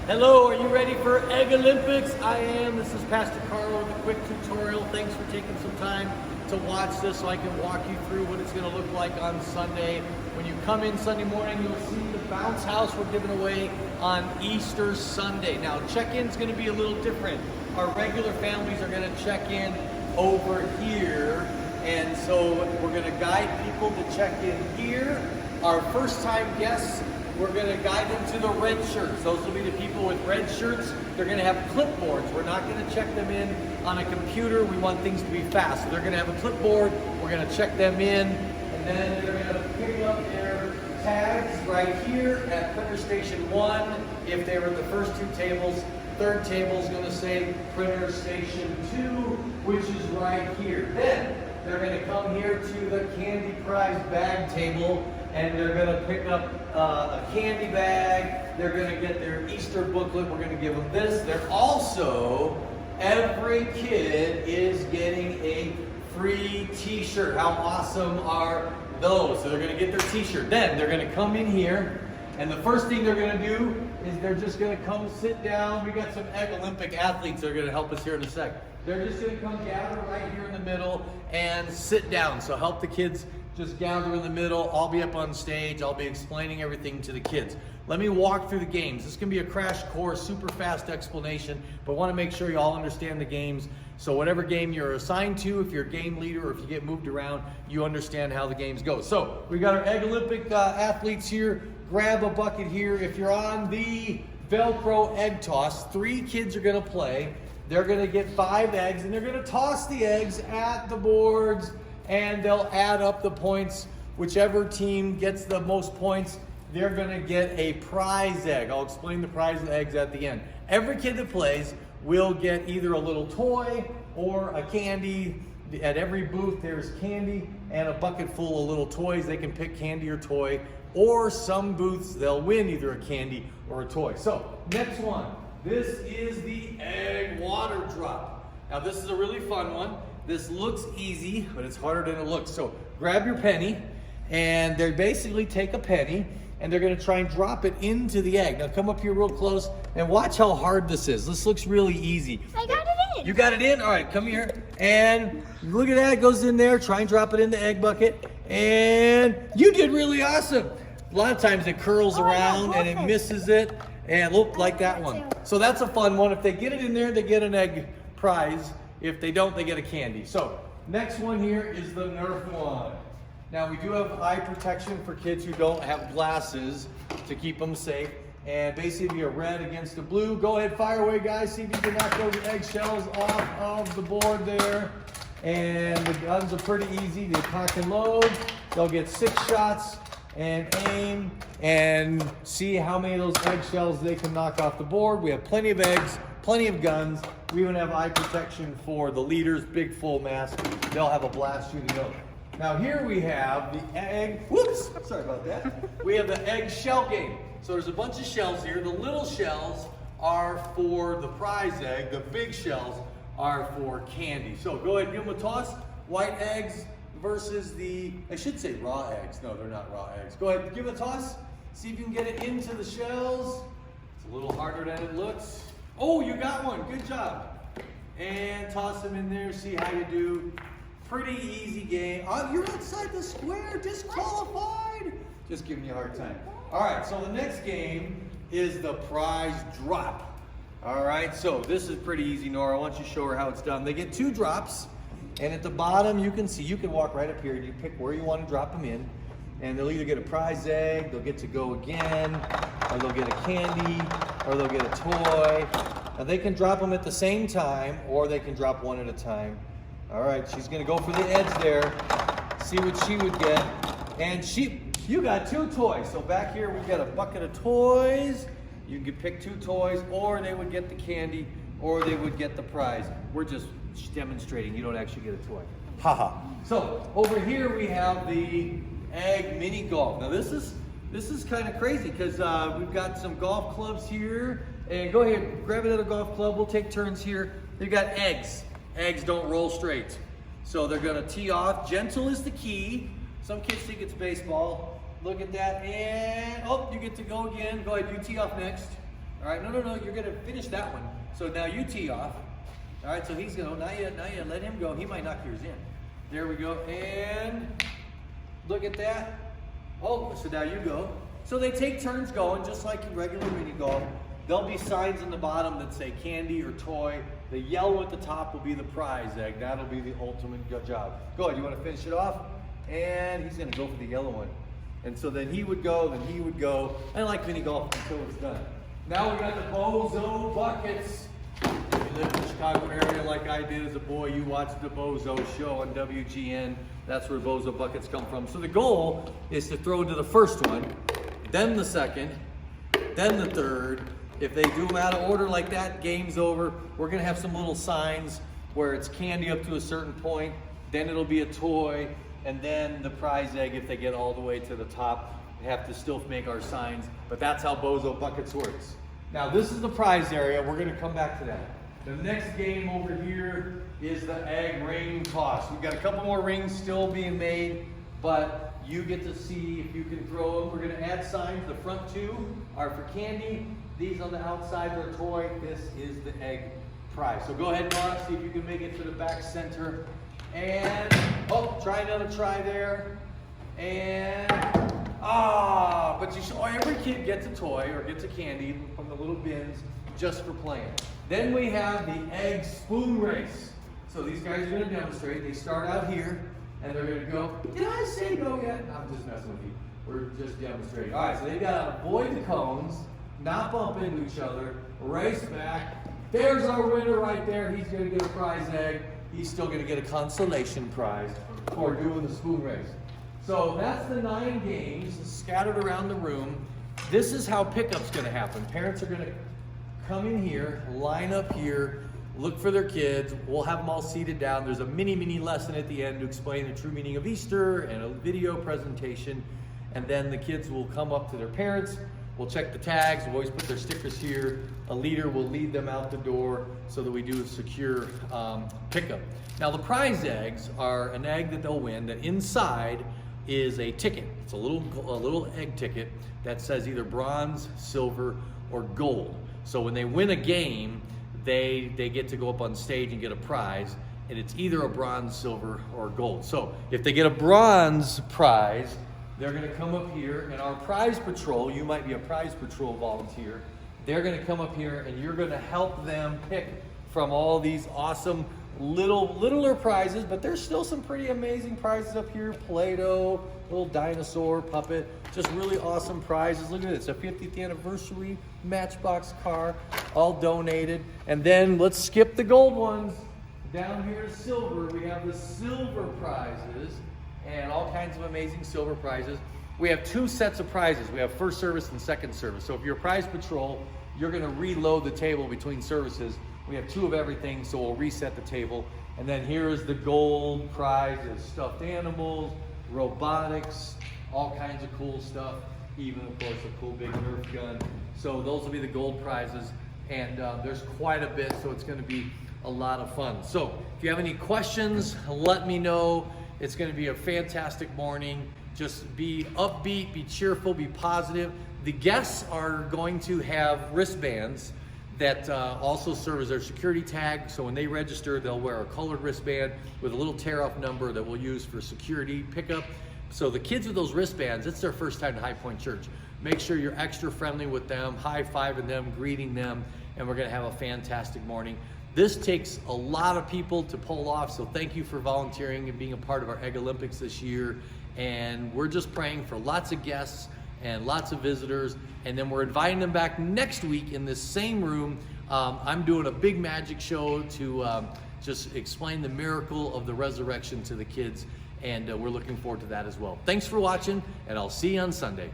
Hello, are you ready for Egg Olympics? I am. This is Pastor Karl with a quick tutorial. Thanks for taking some time to watch this so I can walk you through what it's going to look like on Sunday. When you come in Sunday morning, you'll see the bounce house we're giving away on Easter Sunday. Now, check-in is going to be a little different. Our regular families are going to check in over here, and so we're going to guide people to check in here. Our first-time guests, we're going to guide them to the red shirts. Those will be the people with red shirts. They're going to have clipboards. We're not going to check them in on a computer. We want things to be fast. So they're going to have a clipboard. We're going to check them in. And then they're going to pick up their tags right here at printer station 1. If they were at the first two tables, third table is going to say printer station 2, which is right here. Then they're going to come here to the candy prize bag table, and they're going to pick up a candy bag. They're going to get their Easter booklet. We're going to give them this. They're also, every kid is getting a free t-shirt. How awesome are those? So they're going to get their t-shirt. Then they're going to come in here, and the first thing they're going to do is they're just going to come sit down. We got some Egg Olympic athletes that are going to help us here in a sec. They're just going to come gather right here in the middle and sit down. So help the kids just gather in the middle. I'll be up on stage. I'll be explaining everything to the kids. Let me walk through the games. This is going to be a crash course, super fast explanation, but want to make sure you all understand the games. So whatever game you're assigned to, if you're a game leader or if you get moved around, you understand how the games go. So we got our Egg Olympic athletes here. Grab a bucket here. If you're on the Velcro egg toss, 3 kids are going to play. They're going to get 5 eggs, and they're going to toss the eggs at the boards, and they'll add up the points. Whichever team gets the most points, they're going to get a prize egg. I'll explain the prize eggs at the end. Every kid that plays will get either a little toy or a candy. At every booth, there's candy and a bucket full of little toys. They can pick candy or toy, or some booths, they'll win either a candy or a toy. So, next one. This is the egg water drop. Now, this is a really fun one. This looks easy, but it's harder than it looks. So grab your penny, and they basically take a penny, and they're gonna try and drop it into the egg. Now come up here real close, and watch how hard this is. This looks really easy. I got it in. You got it in? All right, come here. And look at that, it goes in there. Try and drop it in the egg bucket. And you did really awesome. A lot of times it curls around and it misses it. And look, like that one. So that's a fun one. If they get it in there, they get an egg prize. If they don't, they get a candy. So next one here is the Nerf Wand. Now we do have eye protection for kids who don't have glasses to keep them safe. And basically a red against a blue. Go ahead, fire away, guys. See if you can knock those eggshells off of the board there. And the guns are pretty easy. They cock and load. They'll get 6 shots and aim and see how many of those eggshells they can knock off the board. We have plenty of eggs, plenty of guns. We even have eye protection for the leaders, big full mask. They'll have a blast shooting those. Now here we have the egg, whoops, sorry about that. We have the egg shell game. So there's a bunch of shells here. The little shells are for the prize egg. The big shells are for candy. So go ahead, give them a toss. White eggs versus I should say raw eggs. No, they're not raw eggs. Go ahead, give it a toss. See if you can get it into the shells. It's a little harder than it looks. Oh, you got one, good job. And toss them in there, see how you do. Pretty easy game. Oh, you're outside the square, disqualified. Just giving you a hard time. All right, so the next game is the prize drop. All right, so this is pretty easy, Nora. I want you to show her how it's done. They get 2 drops. And at the bottom, you can see, you can walk right up here and you pick where you want to drop them in. And they'll either get a prize egg, they'll get to go again, or they'll get a candy, or they'll get a toy. Now they can drop them at the same time, or they can drop one at a time. All right, she's gonna go for the edge there, see what she would get. And you got 2 toys. So back here, we've got a bucket of toys. You can pick 2 toys, or they would get the candy, or they would get the prize. We're just demonstrating, you don't actually get a toy. Haha. So over here we have the egg mini golf. Now this is kind of crazy because we've got some golf clubs here. And go ahead, grab another golf club. We'll take turns here. They've got eggs. Eggs don't roll straight. So they're gonna tee off. Gentle is the key. Some kids think it's baseball. Look at that, and oh, you get to go again. Go ahead, you tee off next. All right, no, you're gonna finish that one. So now you tee off. All right, so he's gonna, not yet, let him go. He might knock yours in. There we go, and look at that. Oh, so now you go. So they take turns going, just like in regular mini golf. There'll be signs on the bottom that say candy or toy. The yellow at the top will be the prize egg. That'll be the ultimate job. Go ahead, you wanna finish it off? And he's gonna go for the yellow one. And so then he would go, then he would go. I like mini golf until it's done. Now we got the Bozo buckets. If you live in the Chicago area like I did as a boy, you watched the Bozo show on WGN. That's where Bozo buckets come from. So the goal is to throw to the first one, then the second, then the third. If they do them out of order like that, game's over. We're gonna have some little signs where it's candy up to a certain point, then it'll be a toy, and then the prize egg if they get all the way to the top. We have to still make our signs, but that's how Bozo buckets works. Now this is the prize area. We're gonna come back to that. The next game over here is the egg ring toss. We've got a couple more rings still being made, but you get to see if you can throw them. We're gonna add signs. The front two are for candy. These on the outside are a toy. This is the egg prize. So go ahead, Nora, see if you can make it to the back center. And, oh, try another try there. And, but you should, every kid gets a toy or gets a candy from the little bins just for playing. Then we have the egg spoon race. So these guys are gonna demonstrate. They start out here and they're gonna go, did I say go yet? I'm just messing with you. We're just demonstrating. All right, so they've got to avoid the cones, not bump into each other, race back. There's our winner right there. He's gonna get a prize egg. He's still gonna get a consolation prize for doing the spoon race. So that's the 9 games scattered around the room. This is how pickup's gonna happen. Parents are gonna come in here, line up here, look for their kids. We'll have them all seated down. There's a mini lesson at the end to explain the true meaning of Easter and a video presentation. And then the kids will come up to their parents. We'll check the tags. We'll always put their stickers here. A leader will lead them out the door so that we do a secure pickup. Now the prize eggs are an egg that they'll win that inside is a ticket. It's a little egg ticket that says either bronze, silver, or gold. So when they win a game, they get to go up on stage and get a prize, and it's either a bronze, silver, or gold. So if they get a bronze prize, they're gonna come up here, and our prize patrol, you might be a prize patrol volunteer, they're gonna come up here and you're gonna help them pick from all these awesome littler prizes, but there's still some pretty amazing prizes up here. Play-Doh, little dinosaur puppet, just really awesome prizes. Look at this, a 50th anniversary Matchbox car, all donated. And then let's skip the gold ones. Down here is silver. We have the silver prizes and all kinds of amazing silver prizes. We have 2 sets of prizes. We have first service and second service. So if you're a prize patrol, you're gonna reload the table between services. We have 2 of everything, so we'll reset the table. And then here is the gold prizes, stuffed animals, robotics, all kinds of cool stuff, even of course a cool big Nerf gun. So those will be the gold prizes, and there's quite a bit, so it's gonna be a lot of fun. So if you have any questions, let me know. It's gonna be a fantastic morning. Just be upbeat, be cheerful, be positive. The guests are going to have wristbands that also serve as their security tag. So when they register, they'll wear a colored wristband with a little tear-off number that we'll use for security pickup. So the kids with those wristbands, it's their first time to High Point Church. Make sure you're extra friendly with them, high-fiving them, greeting them, and we're gonna have a fantastic morning. This takes a lot of people to pull off, so thank you for volunteering and being a part of our Egg Olympics this year. And we're just praying for lots of guests and lots of visitors, and then we're inviting them back next week in this same room. I'm doing a big magic show to just explain the miracle of the resurrection to the kids, and we're looking forward to that as well. Thanks for watching, and I'll see you on Sunday.